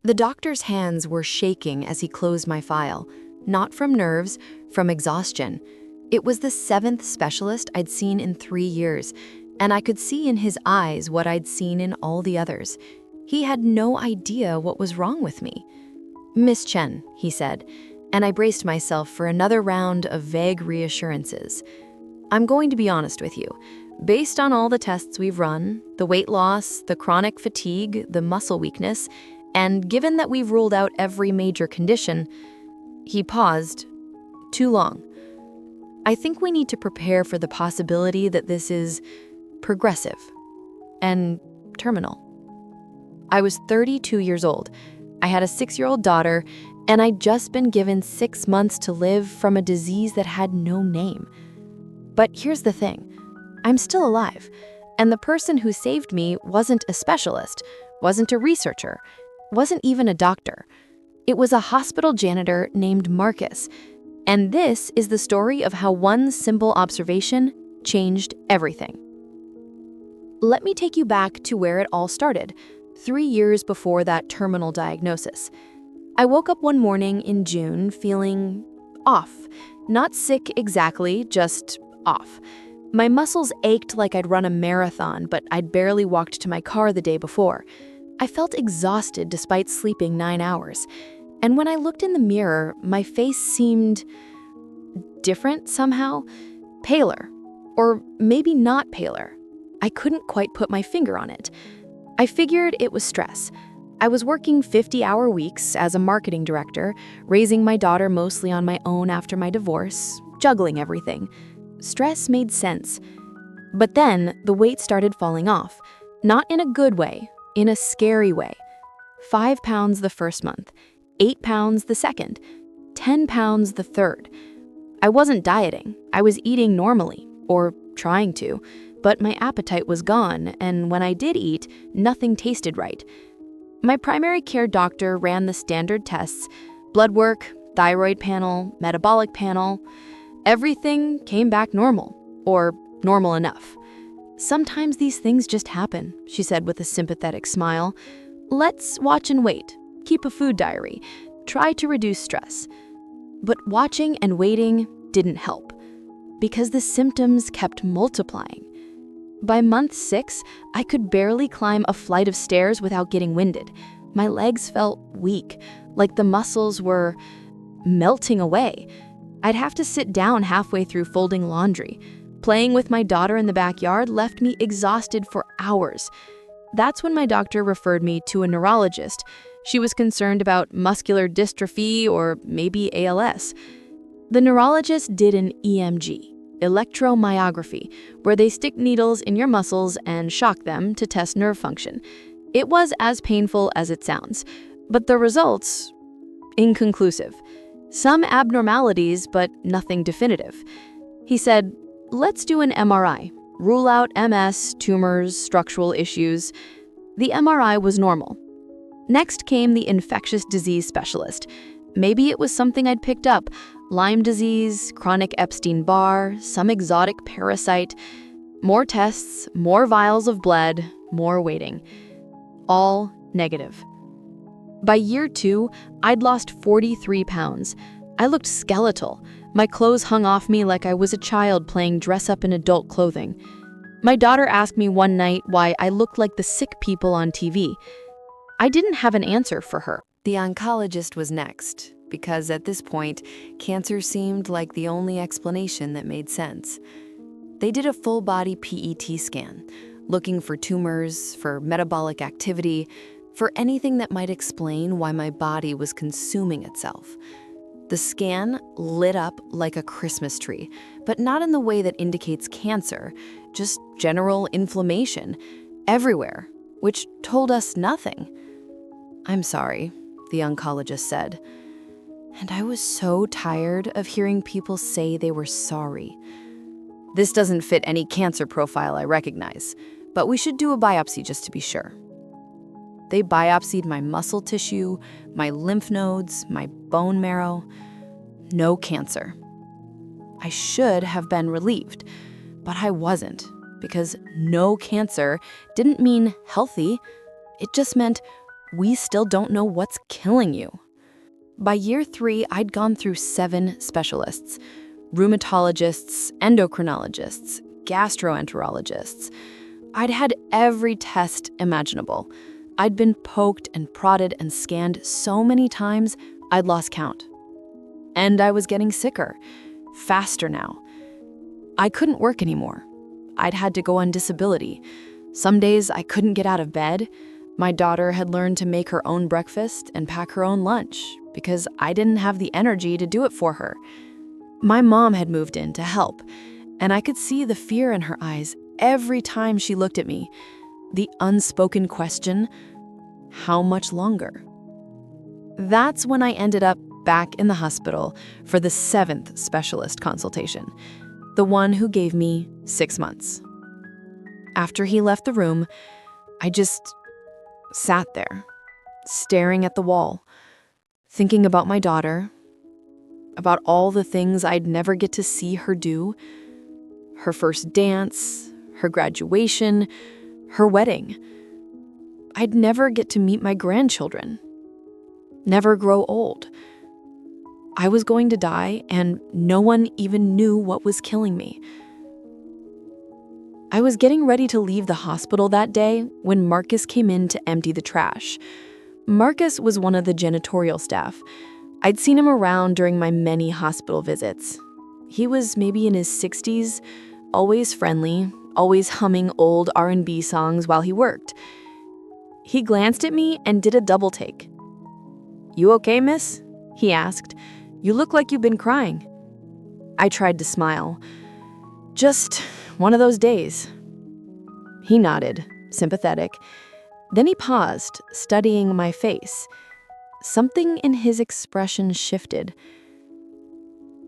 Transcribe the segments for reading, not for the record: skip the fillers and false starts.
The doctor's hands were shaking as he closed my file, not from nerves, from exhaustion. It was the 7th specialist I'd seen in 3 years, and I could see in his eyes what I'd seen in all the others. He had no idea what was wrong with me. "Miss Chen," he said, and I braced myself for another round of vague reassurances. "I'm going to be honest with you. Based on all the tests we've run, the weight loss, the chronic fatigue, the muscle weakness, and given that we've ruled out every major condition," he paused. "Too long. I think we need to prepare for the possibility that this is progressive and terminal." I was 32 years old. I had a 6-year-old daughter, and I'd just been given 6 months to live from a disease that had no name. But here's the thing. I'm still alive, and the person who saved me wasn't a specialist, wasn't a researcher, wasn't even a doctor. It was a hospital janitor named Marcus, and this is the story of how one simple observation changed everything. Let me take you back to where it all started, 3 years before that terminal diagnosis. I woke up one morning in June feeling off. Not sick exactly, just off. My muscles ached like I'd run a marathon, but I'd barely walked to my car the day before. I felt exhausted despite sleeping 9 hours. And when I looked in the mirror, my face seemed different somehow, paler, or maybe not paler. I couldn't quite put my finger on it. I figured it was stress. I was working 50-hour weeks as a marketing director, raising my daughter mostly on my own after my divorce, juggling everything. Stress made sense. But then the weight started falling off, not in a good way, in a scary way. 5 pounds the first month, 8 pounds the second, 10 pounds the third. I wasn't dieting. I was eating normally, or trying to, but my appetite was gone, and when I did eat, nothing tasted right. My primary care doctor ran the standard tests: blood work, thyroid panel, metabolic panel. Everything came back normal, or normal enough. "Sometimes these things just happen," she said with a sympathetic smile. "Let's watch and wait. Keep a food diary. Try to reduce stress." But watching and waiting didn't help, because the symptoms kept multiplying. By month 6, I could barely climb a flight of stairs without getting winded. My legs felt weak, like the muscles were melting away. I'd have to sit down halfway through folding laundry. Playing with my daughter in the backyard left me exhausted for hours. That's when my doctor referred me to a neurologist. She was concerned about muscular dystrophy or maybe ALS. The neurologist did an EMG, electromyography, where they stick needles in your muscles and shock them to test nerve function. It was as painful as it sounds, but the results, inconclusive. Some abnormalities, but nothing definitive. He said, "Let's do an MRI. Rule out MS, tumors, structural issues." The MRI was normal. Next came the infectious disease specialist. Maybe it was something I'd picked up: Lyme disease, chronic Epstein-Barr, some exotic parasite. More tests, more vials of blood, more waiting. All negative. By year 2, I'd lost 43 pounds. I looked skeletal. My clothes hung off me like I was a child playing dress-up in adult clothing. My daughter asked me one night why I looked like the sick people on TV. I didn't have an answer for her. The oncologist was next, because at this point, cancer seemed like the only explanation that made sense. They did a full-body PET scan, looking for tumors, for metabolic activity, for anything that might explain why my body was consuming itself. The scan lit up like a Christmas tree, but not in the way that indicates cancer, just general inflammation everywhere, which told us nothing. "I'm sorry," the oncologist said. And I was so tired of hearing people say they were sorry. "This doesn't fit any cancer profile I recognize, but we should do a biopsy just to be sure." They biopsied my muscle tissue, my lymph nodes, my bone marrow. No cancer. I should have been relieved, but I wasn't, because no cancer didn't mean healthy. It just meant we still don't know what's killing you. By year 3, I'd gone through 7 specialists: rheumatologists, endocrinologists, gastroenterologists. I'd had every test imaginable. I'd been poked and prodded and scanned so many times, I'd lost count. And I was getting sicker, faster now. I couldn't work anymore. I'd had to go on disability. Some days I couldn't get out of bed. My daughter had learned to make her own breakfast and pack her own lunch because I didn't have the energy to do it for her. My mom had moved in to help, and I could see the fear in her eyes every time she looked at me. The unspoken question, how much longer? That's when I ended up back in the hospital for the 7th specialist consultation, the one who gave me 6 months. After he left the room, I just sat there, staring at the wall, thinking about my daughter, about all the things I'd never get to see her do: her first dance, her graduation, her wedding. I'd never get to meet my grandchildren, never grow old. I was going to die, and no one even knew what was killing me. I was getting ready to leave the hospital that day when Marcus came in to empty the trash. Marcus was one of the janitorial staff. I'd seen him around during my many hospital visits. He was maybe in his 60s, always friendly, always humming old R&B songs while he worked. He glanced at me and did a double take. "You okay, miss?" he asked. "You look like you've been crying." I tried to smile. "Just one of those days." He nodded, sympathetic. Then he paused, studying my face. Something in his expression shifted.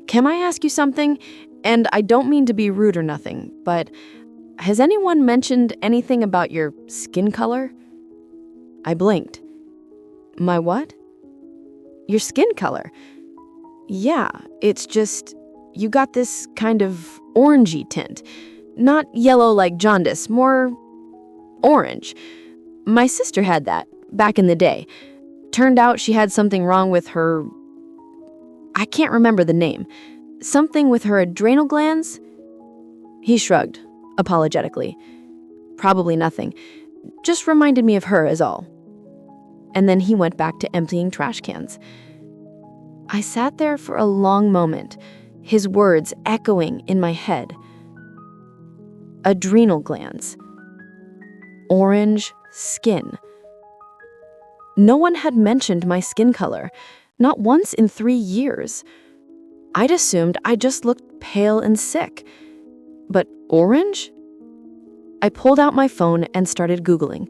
"Can I ask you something? And I don't mean to be rude or nothing, but has anyone mentioned anything about your skin color?" I blinked. "My what?" "Your skin color. Yeah, it's just, you got this kind of orangey tint. Not yellow like jaundice, more orange. My sister had that back in the day. Turned out she had something wrong with her, I can't remember the name. Something with her adrenal glands?" He shrugged, apologetically. "Probably nothing. Just reminded me of her is all." And then he went back to emptying trash cans. I sat there for a long moment, his words echoing in my head. Adrenal glands. Orange skin. No one had mentioned my skin color, not once in 3 years. I'd assumed I just looked pale and sick. But orange? I pulled out my phone and started Googling.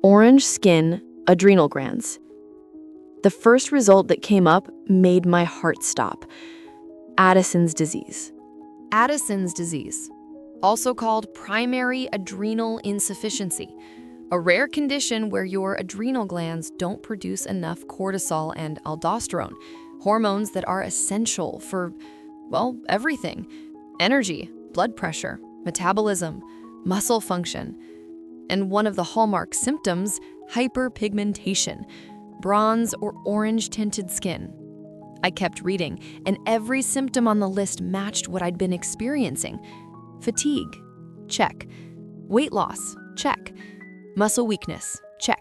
Orange skin, adrenal glands. The first result that came up made my heart stop. Addison's disease. Addison's disease, also called primary adrenal insufficiency, a rare condition where your adrenal glands don't produce enough cortisol and aldosterone, hormones that are essential for, well, everything: energy, blood pressure, metabolism, muscle function. And one of the hallmark symptoms, hyperpigmentation, bronze or orange-tinted skin. I kept reading, and every symptom on the list matched what I'd been experiencing. Fatigue, check. Weight loss, check. Muscle weakness, check.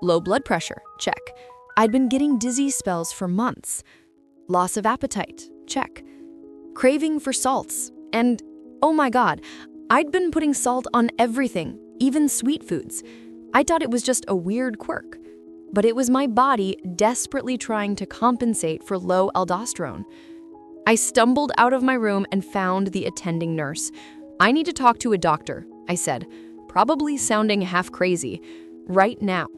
Low blood pressure, check. I'd been getting dizzy spells for months. Loss of appetite, check. Craving for salts, and oh my God, I'd been putting salt on everything, even sweet foods. I thought it was just a weird quirk. But it was my body desperately trying to compensate for low aldosterone. I stumbled out of my room and found the attending nurse. "I need to talk to a doctor," I said, probably sounding half crazy, "right now,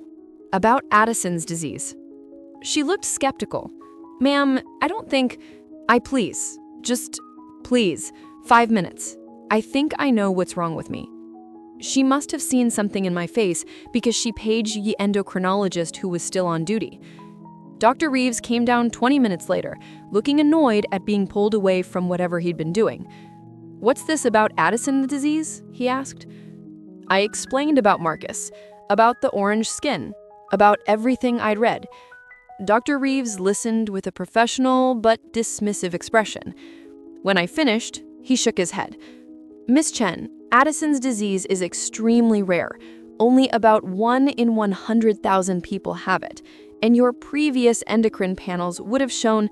about Addison's disease." She looked skeptical. "Ma'am, I don't think, please, 5 minutes. I think I know what's wrong with me." She must have seen something in my face because she paged the endocrinologist who was still on duty. Dr. Reeves came down 20 minutes later, looking annoyed at being pulled away from whatever he'd been doing. "What's this about Addison disease?" he asked. I explained about Marcus, about the orange skin. about everything I'd read. Dr. Reeves listened with a professional but dismissive expression. When I finished, he shook his head. Miss Chen, Addison's disease is extremely rare. Only about 1 in 100,000 people have it, and your previous endocrine panels would have shown—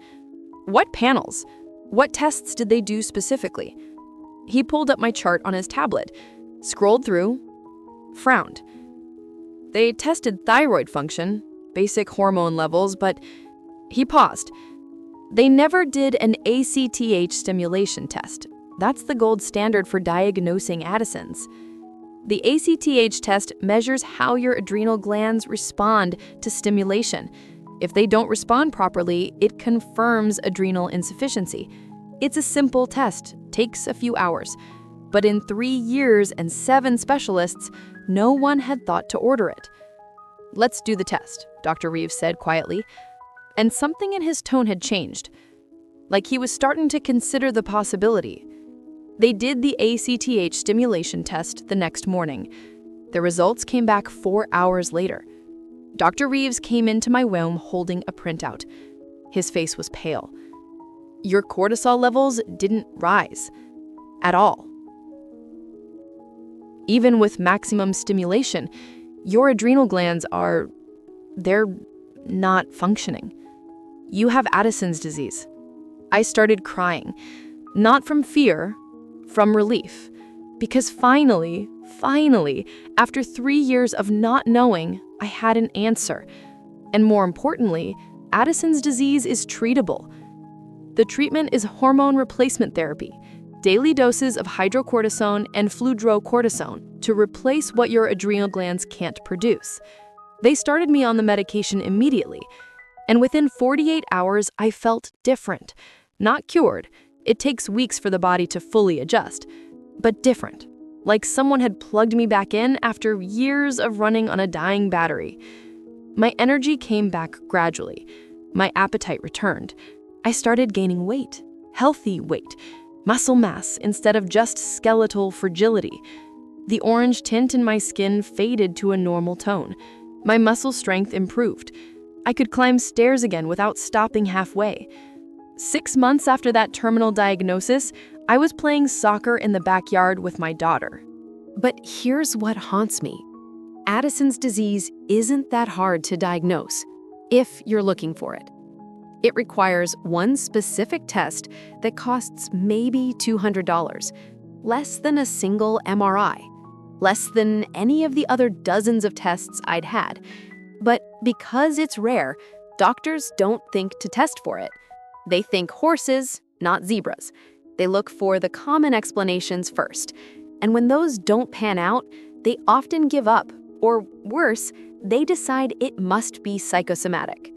What panels? What tests did they do specifically? He pulled up my chart on his tablet, scrolled through, frowned. They tested thyroid function, basic hormone levels, but he paused. They never did an ACTH stimulation test. That's the gold standard for diagnosing Addison's. The ACTH test measures how your adrenal glands respond to stimulation. If they don't respond properly, it confirms adrenal insufficiency. It's a simple test, takes a few hours. But in 3 years and 7 specialists, no one had thought to order it. "Let's do the test," Dr. Reeves said quietly. And something in his tone had changed, like he was starting to consider the possibility. They did the ACTH stimulation test the next morning. The results came back 4 hours later. Dr. Reeves came into my room holding a printout. His face was pale. "Your cortisol levels didn't rise at all. Even with maximum stimulation, your adrenal glands they're not functioning. You have Addison's disease." I started crying, not from fear, from relief, because finally, after 3 years of not knowing, I had an answer. And more importantly, Addison's disease is treatable. The treatment is hormone replacement therapy, daily doses of hydrocortisone and fludrocortisone to replace what your adrenal glands can't produce. They started me on the medication immediately, and within 48 hours, I felt different. Not cured. It takes weeks for the body to fully adjust, but different. Like someone had plugged me back in after years of running on a dying battery. My energy came back gradually. My appetite returned. I started gaining weight, healthy weight, muscle mass instead of just skeletal fragility. The orange tint in my skin faded to a normal tone. My muscle strength improved. I could climb stairs again without stopping halfway. 6 months after that terminal diagnosis, I was playing soccer in the backyard with my daughter. But here's what haunts me. Addison's disease isn't that hard to diagnose, if you're looking for it. It requires one specific test that costs maybe $200, less than a single MRI, less than any of the other dozens of tests I'd had. But because it's rare, doctors don't think to test for it. They think horses, not zebras. They look for the common explanations first. And when those don't pan out, they often give up, or worse, they decide it must be psychosomatic.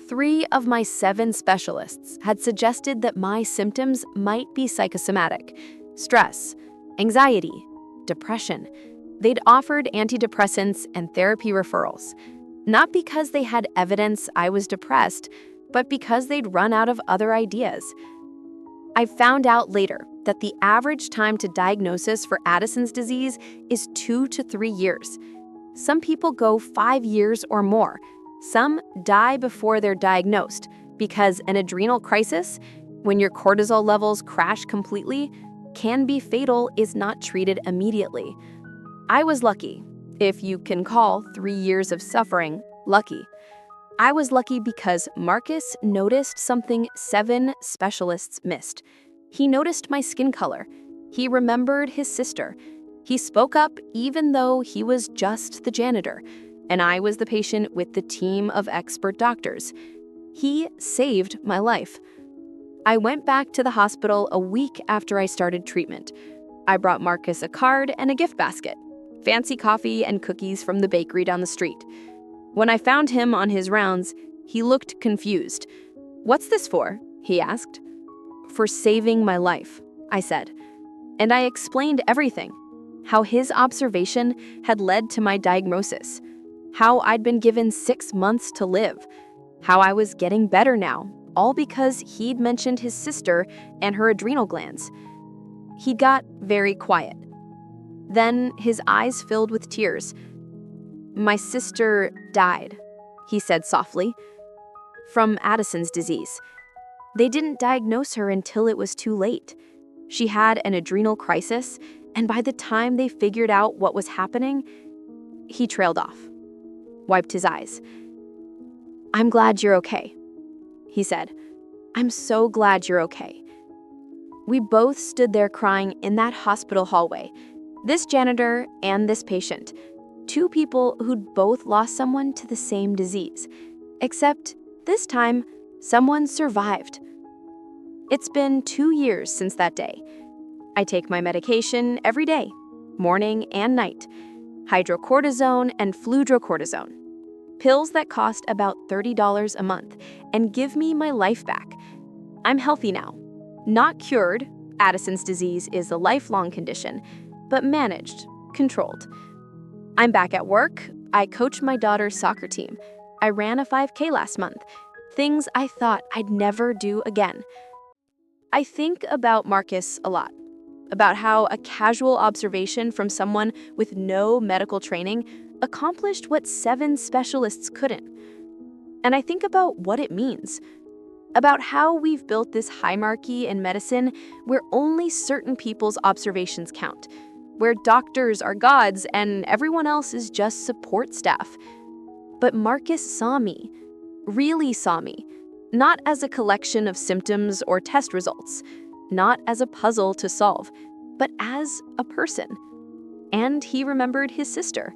3 of my 7 specialists had suggested that my symptoms might be psychosomatic: stress, anxiety, depression. They'd offered antidepressants and therapy referrals, not because they had evidence I was depressed, but because they'd run out of other ideas. I found out later that the average time to diagnosis for Addison's disease is 2 to 3 years. Some people go 5 years or more. Some die before they're diagnosed because an adrenal crisis, when your cortisol levels crash completely, can be fatal is not treated immediately. I was lucky, if you can call 3 years of suffering lucky. I was lucky because Marcus noticed something 7 specialists missed. He noticed my skin color. He remembered his sister. He spoke up even though he was just the janitor, and I was the patient with the team of expert doctors. He saved my life. I went back to the hospital a week after I started treatment. I brought Marcus a card and a gift basket, fancy coffee and cookies from the bakery down the street. When I found him on his rounds, he looked confused. "What's this for?" he asked. "For saving my life," I said. And I explained everything. How his observation had led to my diagnosis. How I'd been given 6 months to live. How I was getting better now, all because he'd mentioned his sister and her adrenal glands. He got very quiet. Then his eyes filled with tears. My sister died, he said softly, from Addison's disease. They didn't diagnose her until it was too late. She had an adrenal crisis, and by the time they figured out what was happening, he trailed off, wiped his eyes. "I'm glad you're okay," he said. "I'm so glad you're okay." We both stood there crying in that hospital hallway, this janitor and this patient, two people who'd both lost someone to the same disease, except this time, someone survived. It's been 2 years since that day. I take my medication every day, morning and night, hydrocortisone and fludrocortisone, pills that cost about $30 a month and give me my life back. I'm healthy now. Not cured, Addison's disease is a lifelong condition, but managed, controlled. I'm back at work. I coach my daughter's soccer team. I ran a 5K last month, things I thought I'd never do again. I think about Marcus a lot, about how a casual observation from someone with no medical training accomplished what 7 specialists couldn't. And I think about what it means, about how we've built this hierarchy in medicine where only certain people's observations count, where doctors are gods and everyone else is just support staff. But Marcus saw me, really saw me, not as a collection of symptoms or test results, not as a puzzle to solve, but as a person. And he remembered his sister.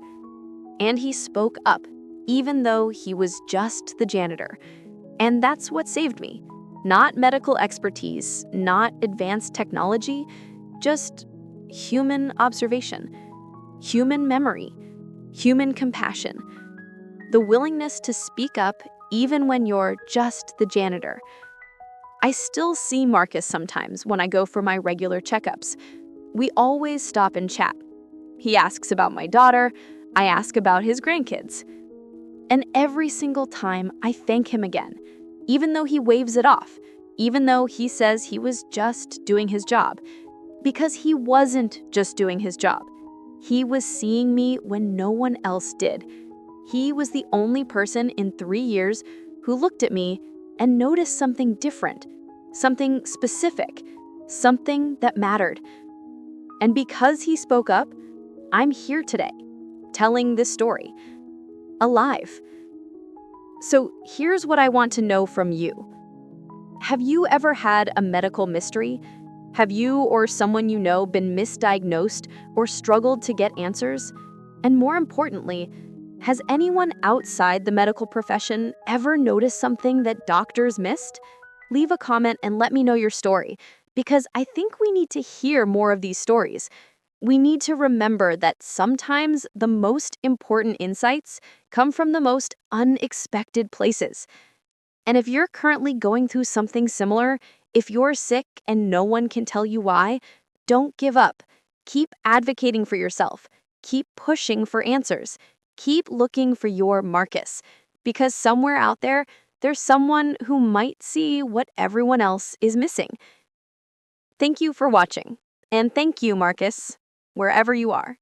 And he spoke up, even though he was just the janitor. And that's what saved me. Not medical expertise, not advanced technology, just human observation, human memory, human compassion. The willingness to speak up even when you're just the janitor. I still see Marcus sometimes when I go for my regular checkups. We always stop and chat. He asks about my daughter, I ask about his grandkids. And every single time I thank him again, even though he waves it off, even though he says he was just doing his job. Because he wasn't just doing his job. He was seeing me when no one else did. He was the only person in 3 years who looked at me and noticed something different, something specific, something that mattered. And because he spoke up, I'm here today, telling this story, alive. So here's what I want to know from you. Have you ever had a medical mystery? Have you or someone you know been misdiagnosed or struggled to get answers? And more importantly, has anyone outside the medical profession ever noticed something that doctors missed? Leave a comment and let me know your story, because I think we need to hear more of these stories. We need to remember that sometimes the most important insights come from the most unexpected places. And if you're currently going through something similar, if you're sick and no one can tell you why, don't give up. Keep advocating for yourself. Keep pushing for answers. Keep looking for your Marcus, because somewhere out there, there's someone who might see what everyone else is missing. Thank you for watching, and thank you, Marcus, wherever you are.